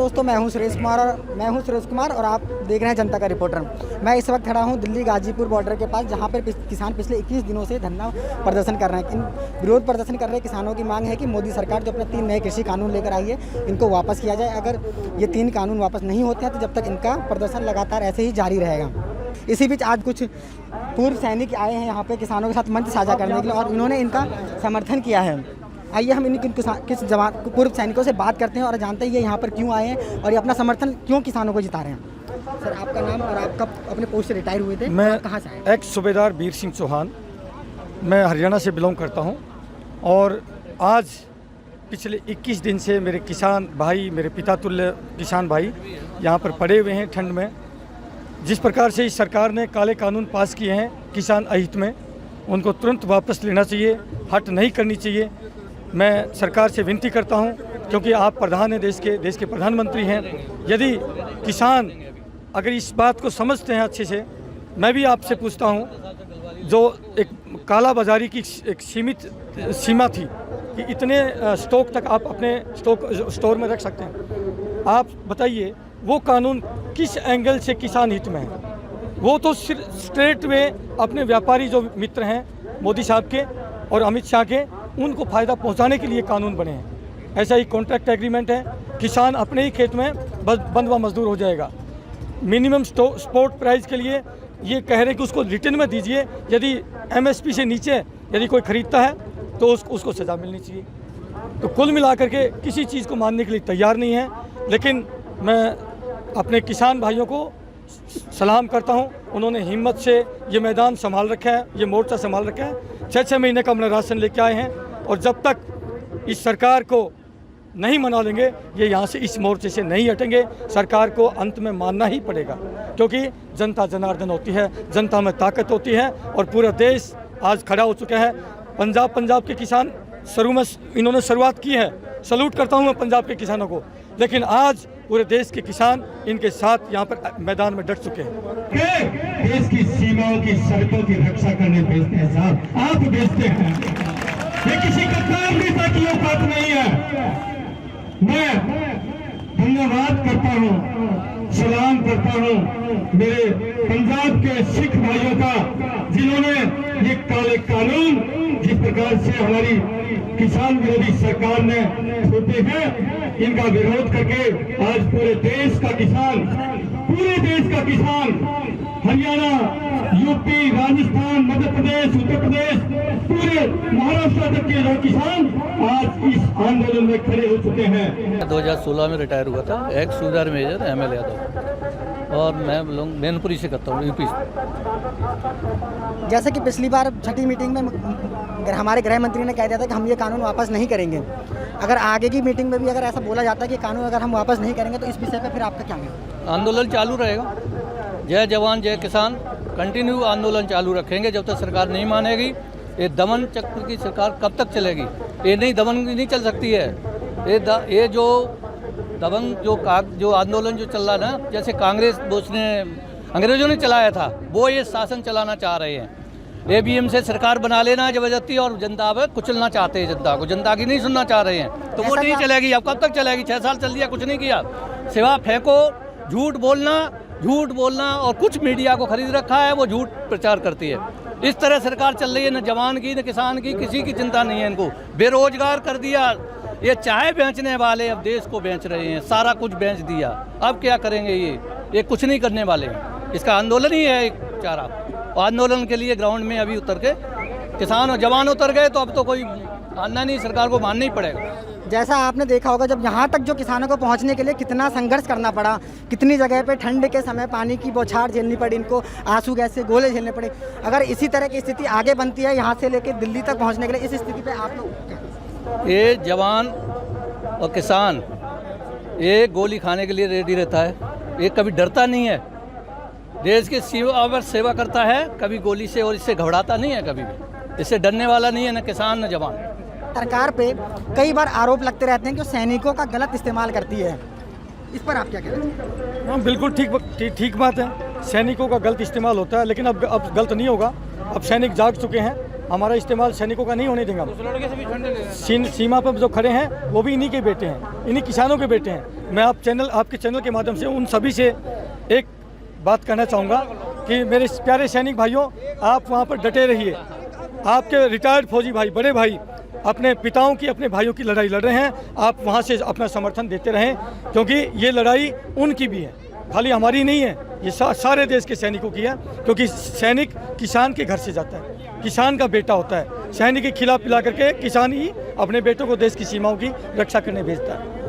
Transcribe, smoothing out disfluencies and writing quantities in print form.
दोस्तों मैं हूं सुरेश कुमार और आप देख रहे हैं जनता का रिपोर्टर। मैं इस वक्त खड़ा हूं दिल्ली गाजीपुर बॉर्डर के पास, जहां पर किसान पिछले 21 दिनों से धरना प्रदर्शन कर रहे हैं। इन विरोध प्रदर्शन कर रहे किसानों की मांग है कि मोदी सरकार जो अपने 3 नए कृषि कानून लेकर आई है, इनको वापस किया जाए। अगर ये 3 कानून वापस नहीं होते हैं तो जब तक इनका प्रदर्शन लगातार ऐसे ही जारी रहेगा। इसी बीच आज कुछ पूर्व सैनिक आए हैं यहाँ पे किसानों के साथ मंच साझा करने के लिए और इन्होंने इनका समर्थन किया है। आइए हम किस जवान पूर्व सैनिकों से बात करते हैं और जानते हैं ये यहाँ पर क्यों आए हैं और ये अपना समर्थन क्यों किसानों को जिता रहे हैं। सर, आपका नाम और आप कब अपने पोस्ट से रिटायर हुए थे? मैं कहाँ से आए? एक्स सूबेदार वीर सिंह चौहान, मैं हरियाणा से बिलोंग करता हूँ। और आज पिछले 21 दिन से मेरे किसान भाई, मेरे पिता तुल्य किसान भाई यहाँ पर पड़े हुए हैं ठंड में। जिस प्रकार से इस सरकार ने काले कानून पास किए हैं किसान अहित में, उनको तुरंत वापस लेना चाहिए, हट नहीं करनी चाहिए। मैं सरकार से विनती करता हूं, क्योंकि आप प्रधान हैं, देश के प्रधानमंत्री हैं। यदि किसान अगर इस बात को समझते हैं अच्छे से, मैं भी आपसे पूछता हूं, जो एक काला बाजारी की एक सीमित सीमा थी कि इतने स्टॉक तक आप अपने स्टोर में रख सकते हैं, आप बताइए वो कानून किस एंगल से किसान हित में है? वो तो स्ट्रेट वे अपने व्यापारी जो मित्र हैं मोदी साहब के और अमित शाह के, उनको फ़ायदा पहुंचाने के लिए कानून बने हैं। ऐसा ही कॉन्ट्रैक्ट एग्रीमेंट है, किसान अपने ही खेत में बंधवा मजदूर हो जाएगा। मिनिमम सपोर्ट प्राइस के लिए ये कह रहे हैं कि उसको रिटर्न में दीजिए, यदि एमएसपी से नीचे यदि कोई ख़रीदता है तो उसको सज़ा मिलनी चाहिए। तो कुल मिलाकर के किसी चीज़ को मानने के लिए तैयार नहीं है। लेकिन मैं अपने किसान भाइयों को सलाम करता हूं, उन्होंने हिम्मत से ये मैदान संभाल रखा है, ये मोर्चा संभाल रखा है। 6 महीने का अपना राशन लेके आए हैं और जब तक इस सरकार को नहीं मना लेंगे, ये यहाँ से इस मोर्चे से नहीं हटेंगे। सरकार को अंत में मानना ही पड़ेगा, क्योंकि जनता जनार्दन होती है, जनता में ताकत होती है और पूरा देश आज खड़ा हो चुका है। पंजाब के किसान शुरू में इन्होंने शुरुआत की है, सैल्यूट करता हूँ मैं पंजाब के किसानों को, लेकिन आज पूरे देश के किसान इनके साथ यहाँ पर मैदान में डट चुके हैं। देश की सीमाओं की सड़कों की रक्षा करने भेजते हैं साहब, आप भेजते हैं। ये किसी का काम नहीं था कि ये बात नहीं है। मैं धन्यवाद करता हूँ, सलाम करता हूँ मेरे पंजाब के सिख भाइयों का, जिन्होंने ये काले कानून जिस प्रकार से हमारी किसान विरोधी सरकार ने थोपे हैं, इनका विरोध करके आज पूरे देश का किसान हरियाणा, यूपी, राजस्थान, मध्य प्रदेश, उत्तर प्रदेश, पूरे महाराष्ट्र तक के किसान आज इस आंदोलन में खड़े हो चुके हैं। 2016 में रिटायर हुआ था, एक्स सूबेदार मेजर ML यादव, और मैं मैनपुरी से करता हूँ, यूपी से। जैसे कि पिछली बार छठी मीटिंग में हमारे गृह मंत्री ने कह दिया था कि हम ये कानून वापस नहीं करेंगे। अगर आगे की मीटिंग में भी अगर ऐसा बोला जाता है कि कानून अगर हम वापस नहीं करेंगे तो इस विषय पे फिर आपका क्या है? आंदोलन चालू रहेगा। जय जवान जय किसान, कंटिन्यू आंदोलन चालू रखेंगे जब तक सरकार नहीं मानेगी। ये दमन चक्र की सरकार कब तक चलेगी? ये दमन नहीं चल सकती है। ये जो दबंग जो आंदोलन जो चल रहा है ना, जैसे कांग्रेस अंग्रेजों ने चलाया था, वो ये शासन चलाना चाह रहे हैं। ABM से सरकार बना लेना जबरदस्ती और जनता पे कुचलना चाहते हैं। जनता को, जनता की नहीं सुनना चाह रहे हैं, तो वो नहीं चलेगी। अब कब तक चलेगी? 6 साल चल दिया, कुछ नहीं किया, सिवा फेंको, झूठ बोलना और कुछ मीडिया को खरीद रखा है, वो झूठ प्रचार करती है। इस तरह सरकार चल रही है, न जवान की न किसान की, किसी की चिंता नहीं है। इनको बेरोजगार कर दिया। ये चाय बेचने वाले अब देश को बेच रहे हैं, सारा कुछ बेच दिया। अब क्या करेंगे? ये कुछ नहीं करने वाले हैं। इसका आंदोलन ही है एक चारा। आंदोलन के लिए ग्राउंड में अभी उतर के किसान और जवान उतर गए, तो अब तो कोई आना नहीं, सरकार को मानना ही पड़ेगा। जैसा आपने देखा होगा जब यहाँ तक जो किसानों को पहुँचने के लिए कितना संघर्ष करना पड़ा, कितनी जगह पे ठंड के समय पानी की बौछार झेलनी पड़ी, इनको आंसू गैस से गोले झेलने पड़े। अगर इसी तरह की स्थिति आगे बनती है यहाँ से लेकर दिल्ली तक पहुँचने के लिए, इस स्थिति पे आप लोग, ये जवान और किसान ये गोली खाने के लिए रेडी रहता है, ये कभी डरता नहीं है। देश की सेवा करता है, कभी गोली से और इससे घबराता नहीं है, कभी भी इससे डरने वाला नहीं है, न किसान न जवान। सरकार पे कई बार आरोप लगते रहते हैं कि सैनिकों का गलत इस्तेमाल करती है, इस पर आप क्या कहते हैं? हाँ, बिल्कुल ठीक बात है। सैनिकों का गलत इस्तेमाल होता है, लेकिन अब गलत नहीं होगा। अब सैनिक जाग चुके हैं हमारा इस्तेमाल सैनिकों का नहीं होने देंगे। सीमा पर जो खड़े हैं वो भी इन्हीं के बेटे हैं, इन्हीं किसानों के बेटे हैं। मैं आपके चैनल के माध्यम से उन सभी से एक बात कहना चाहूँगा कि मेरे प्यारे सैनिक भाइयों, आप वहाँ पर डटे रहिए। आपके रिटायर्ड फौजी भाई, बड़े भाई अपने पिताओं की, अपने भाइयों की लड़ाई लड़ रहे हैं। आप वहाँ से अपना समर्थन देते रहें, क्योंकि ये लड़ाई उनकी भी है, खाली हमारी नहीं है, ये सारे देश के सैनिकों की है। क्योंकि सैनिक किसान के घर से जाता है, किसान का बेटा होता है। सैनिक के खिला पिला करके किसान ही अपने बेटों को देश की सीमाओं की रक्षा करने भेजता है।